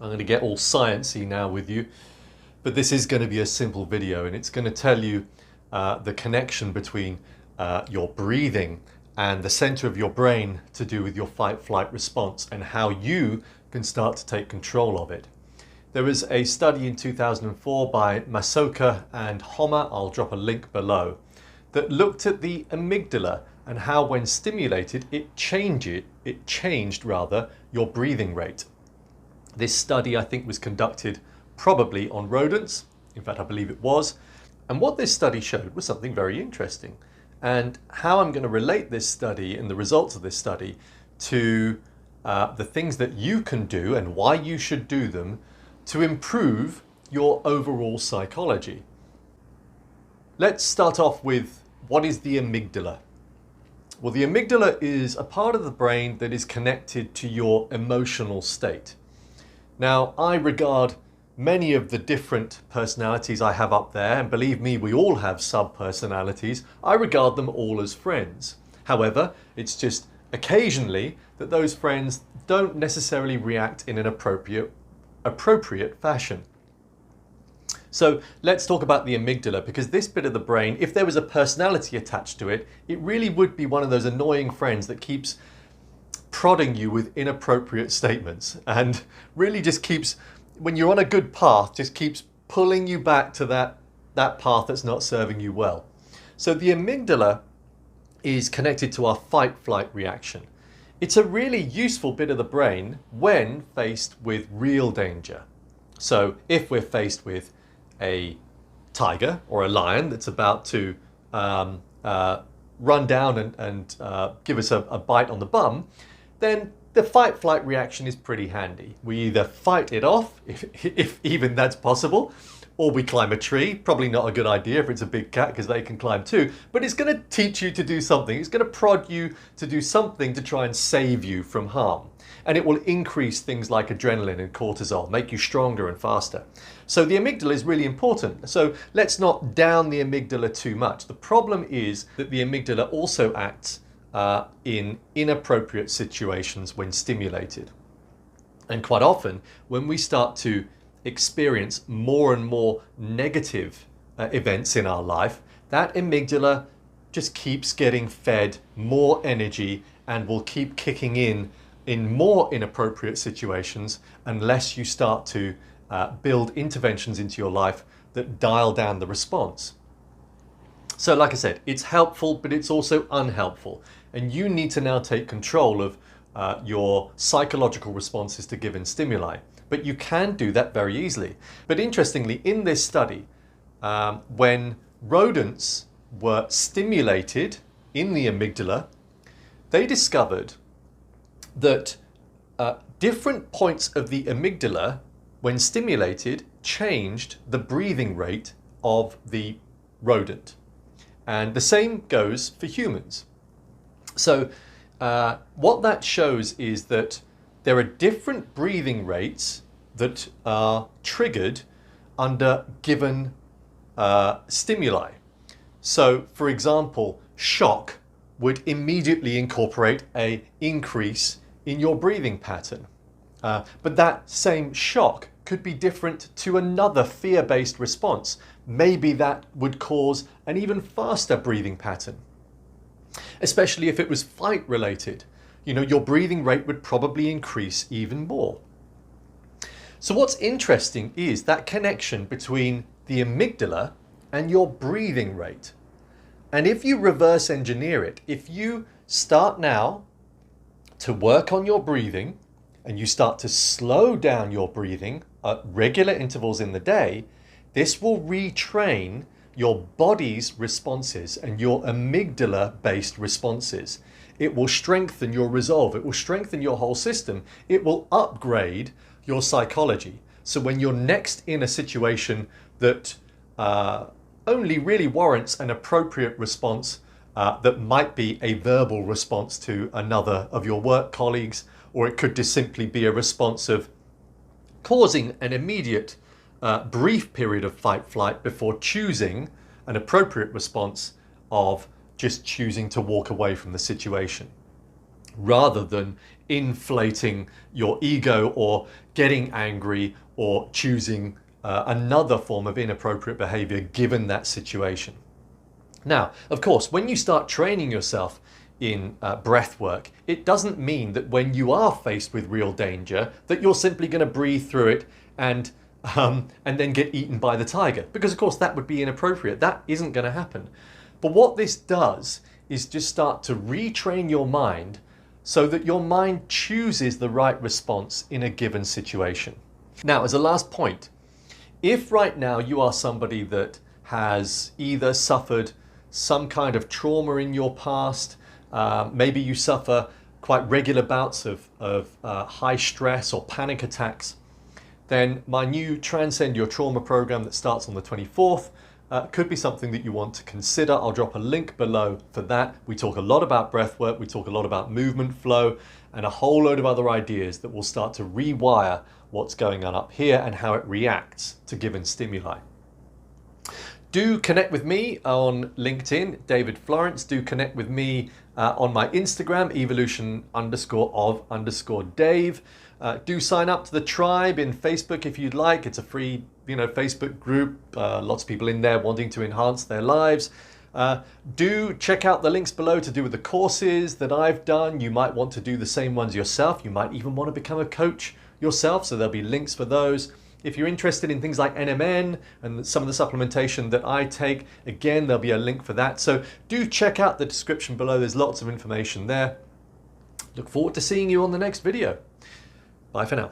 I'm going to get all sciencey now with you, but this is going to be a simple video, and it's going to tell you the connection between your breathing and the center of your brain to do with your fight-flight response and how you can start to take control of it. There was a study in 2004 by Masoka and Homa, I'll drop a link below, that looked at the amygdala and how when stimulated it changed your breathing rate. This study, I think, was conducted probably on rodents. In fact, I believe it was. And what this study showed was something very interesting. And how I'm going to relate this study and the results of this study to the things that you can do and why you should do them to improve your overall psychology. Let's start off with, what is the amygdala? Well, the amygdala is a part of the brain that is connected to your emotional state. Now, I regard many of the different personalities I have up there, and believe me, we all have sub-personalities, I regard them all as friends. However, it's just occasionally that those friends don't necessarily react in an appropriate fashion. So let's talk about the amygdala, because this bit of the brain, if there was a personality attached to it, it really would be one of those annoying friends that keeps prodding you with inappropriate statements and really just keeps, when you're on a good path, just keeps pulling you back to that path that's not serving you well. So the amygdala is connected to our fight-flight reaction. It's a really useful bit of the brain when faced with real danger. So if we're faced with a tiger or a lion that's about to run down and give us a bite on the bum, then the fight-flight reaction is pretty handy. We either fight it off, if even that's possible, or we climb a tree. Probably not a good idea if it's a big cat, because they can climb too, but it's going to teach you to do something. It's going to prod you to do something to try and save you from harm. And it will increase things like adrenaline and cortisol, make you stronger and faster. So the amygdala is really important. So let's not down the amygdala too much. The problem is that the amygdala also acts in inappropriate situations when stimulated. And quite often, when we start to experience more and more negative events in our life, that amygdala just keeps getting fed more energy and will keep kicking in more inappropriate situations unless you start to build interventions into your life that dial down the response. So like I said, it's helpful, but it's also unhelpful. And you need to now take control of your psychological responses to given stimuli. But you can do that very easily. But interestingly, in this study, when rodents were stimulated in the amygdala, they discovered that different points of the amygdala, when stimulated, changed the breathing rate of the rodent. And the same goes for humans. So what that shows is that there are different breathing rates that are triggered under given stimuli. So, for example, shock would immediately incorporate an increase in your breathing pattern. But that same shock could be different to another fear-based response. Maybe that would cause an even faster breathing pattern. Especially if it was fight-related. You know, your breathing rate would probably increase even more. So what's interesting is that connection between the amygdala and your breathing rate. And if you reverse engineer it, if you start now to work on your breathing and you start to slow down your breathing at regular intervals in the day, this will retrain your body's responses and your amygdala-based responses. It will strengthen your resolve. It will strengthen your whole system. It will upgrade your psychology. So when you're next in a situation that only really warrants an appropriate response, that might be a verbal response to another of your work colleagues, or it could just simply be a response of causing an immediate brief period of fight-flight before choosing an appropriate response of just choosing to walk away from the situation. rather than inflating your ego or getting angry or choosing another form of inappropriate behavior given that situation. Now, of course, when you start training yourself in breath work, it doesn't mean that when you are faced with real danger that you're simply going to breathe through it and then get eaten by the tiger, because of course that would be inappropriate. That isn't going to happen. But what this does is just start to retrain your mind so that your mind chooses the right response in a given situation. Now, as a last point, if right now you are somebody that has either suffered some kind of trauma in your past, maybe you suffer quite regular bouts of high stress or panic attacks, then my new Transcend Your Trauma program that starts on the 24th could be something that you want to consider. I'll drop a link below for that. We talk a lot about breath work, we talk a lot about movement flow, and a whole load of other ideas that will start to rewire what's going on up here and how it reacts to given stimuli. Do connect with me on LinkedIn, David Florence. Do connect with me on my Instagram, evolution_of_Dave. Do sign up to the tribe in Facebook if you'd like. It's a free, Facebook group. Lots of people in there wanting to enhance their lives. Do check out the links below to do with the courses that I've done. You might want to do the same ones yourself. You might even want to become a coach yourself, so there'll be links for those. If you're interested in things like NMN and some of the supplementation that I take, again, there'll be a link for that. So do check out the description below. There's lots of information there. Look forward to seeing you on the next video. Bye for now.